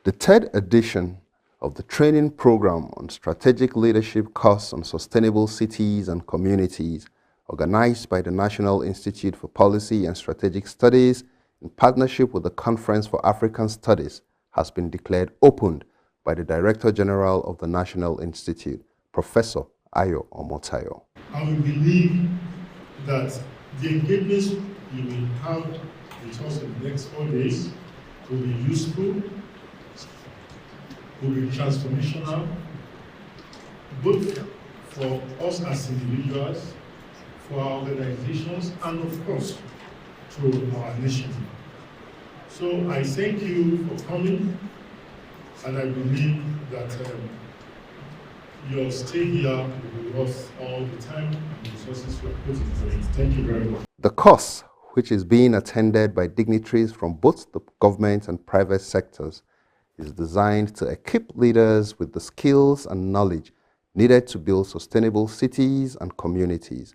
The third edition of the training program on strategic leadership course on sustainable cities and communities, organized by the National Institute for Policy and Strategic Studies in partnership with the Conference for African Studies, has been declared opened by the Director General of the National Institute, Professor Ayo Omotayo. I will believe that the engagements you will have with us in the next 4 days will be useful, will be transformational, both for us as individuals, for our organizations, and of course, to our nation. So I thank you for coming, and I believe that your stay here will be worth all the time and the resources you are putting into it. Thank you very much. The course, which is being attended by dignitaries from both the government and private sectors, is designed to equip leaders with the skills and knowledge needed to build sustainable cities and communities,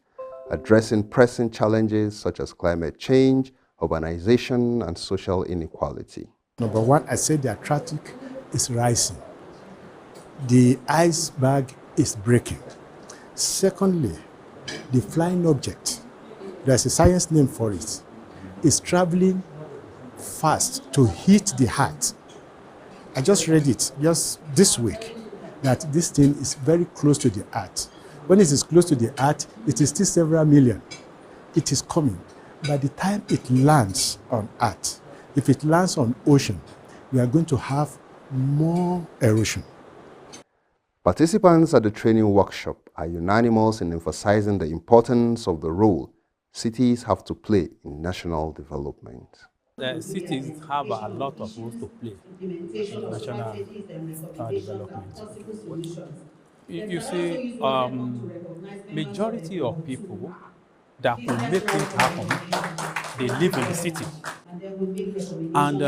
addressing pressing challenges such as climate change, urbanization, and social inequality. Number one, I said the Atlantic is rising. The iceberg is breaking. Secondly, the flying object, there's a science name for it, is traveling fast to hit the heart. I just read it just this week that this thing is very close to the earth. When it is close to the earth, it is still several million. It is coming. By the time it lands on earth, if it lands on ocean, we are going to have more erosion. Participants at the training workshop are unanimous in emphasizing the importance of the role cities have to play in national development. The cities have a lot of roles to play in national development. You see, majority of people that will make things happen, they live in the city. And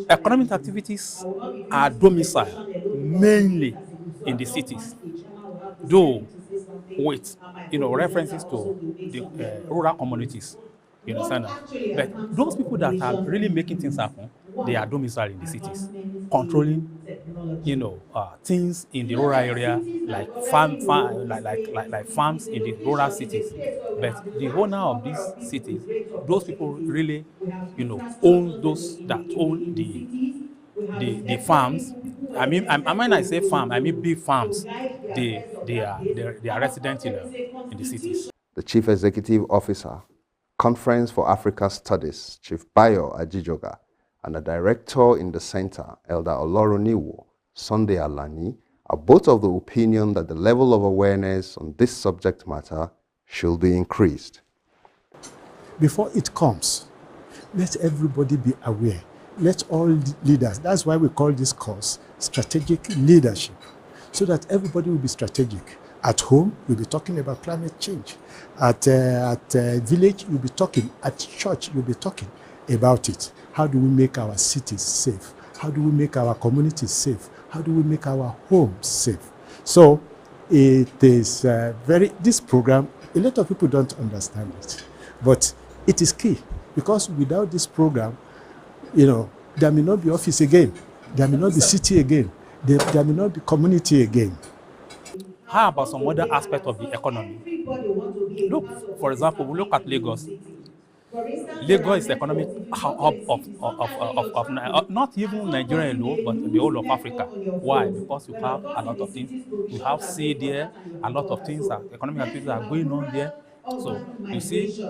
economic activities are domiciled mainly in the cities, though with references to the rural communities. You understand that? But those people that are really making things happen, they are domiciled in the cities, controlling, things in the rural area, like like farms in the rural cities. But the owner of these cities, those people really, own those that own the farms. I mean, when I say farm, I mean big farms. They are resident in the cities. The Chief Executive Officer, Conference for Africa Studies, Chief Bayo Ajijoga, and the Director in the Center, Elder Oloruniwo, Sunday Alani, are both of the opinion that the level of awareness on this subject matter should be increased. Before it comes, let everybody be aware. Let all leaders, that's why we call this course strategic leadership, so that everybody will be strategic. At home, we'll be talking about climate change. At village, you'll be talking. At church, you'll be talking about it. How do we make our cities safe? How do we make our communities safe? How do we make our homes safe? So it is this program, a lot of people don't understand it, but it is key, because without this program, there may not be office again. There may not be city again. There may not be community again. How about some other aspect of the economy? Look, for example, we look at Lagos. Lagos is the economic hub of not even Nigeria alone, but the whole of Africa. Why? Because you have a lot of things. You have sea there, a lot of things, economic activities are going on there. So you see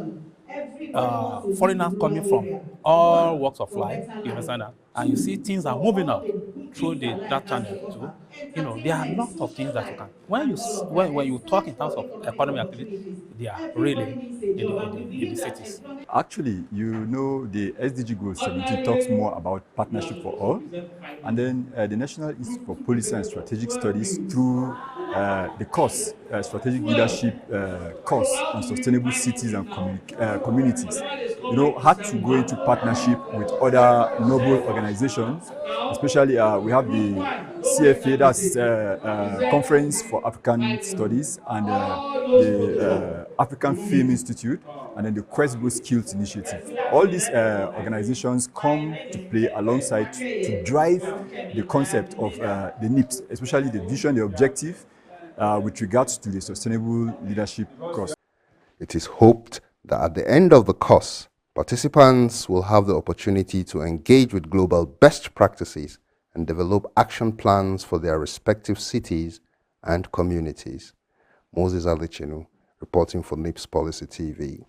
foreigners coming from all walks of life, you understand that? And you see things are moving out through that channel too. There are a lot of things that you can. When you talk in terms of economic activity, they are really in the cities. Actually, the SDG Goal 17 talks more about partnership for all, and then the National Institute for Policy and Strategic Studies through the course, strategic leadership course on sustainable cities and communities, had to go into partnership with other noble organizations. Especially, we have the CFA, that's Conference for African Studies, and the African Film Institute, and then the Questbo Skills Initiative. All these organizations come to play alongside to drive the concept of the NIPSS, especially the vision, the objective with regards to the Sustainable Leadership course. It is hoped that at the end of the course, participants will have the opportunity to engage with global best practices and develop action plans for their respective cities and communities. Moses Alichinu, reporting for NIPSS Policy TV.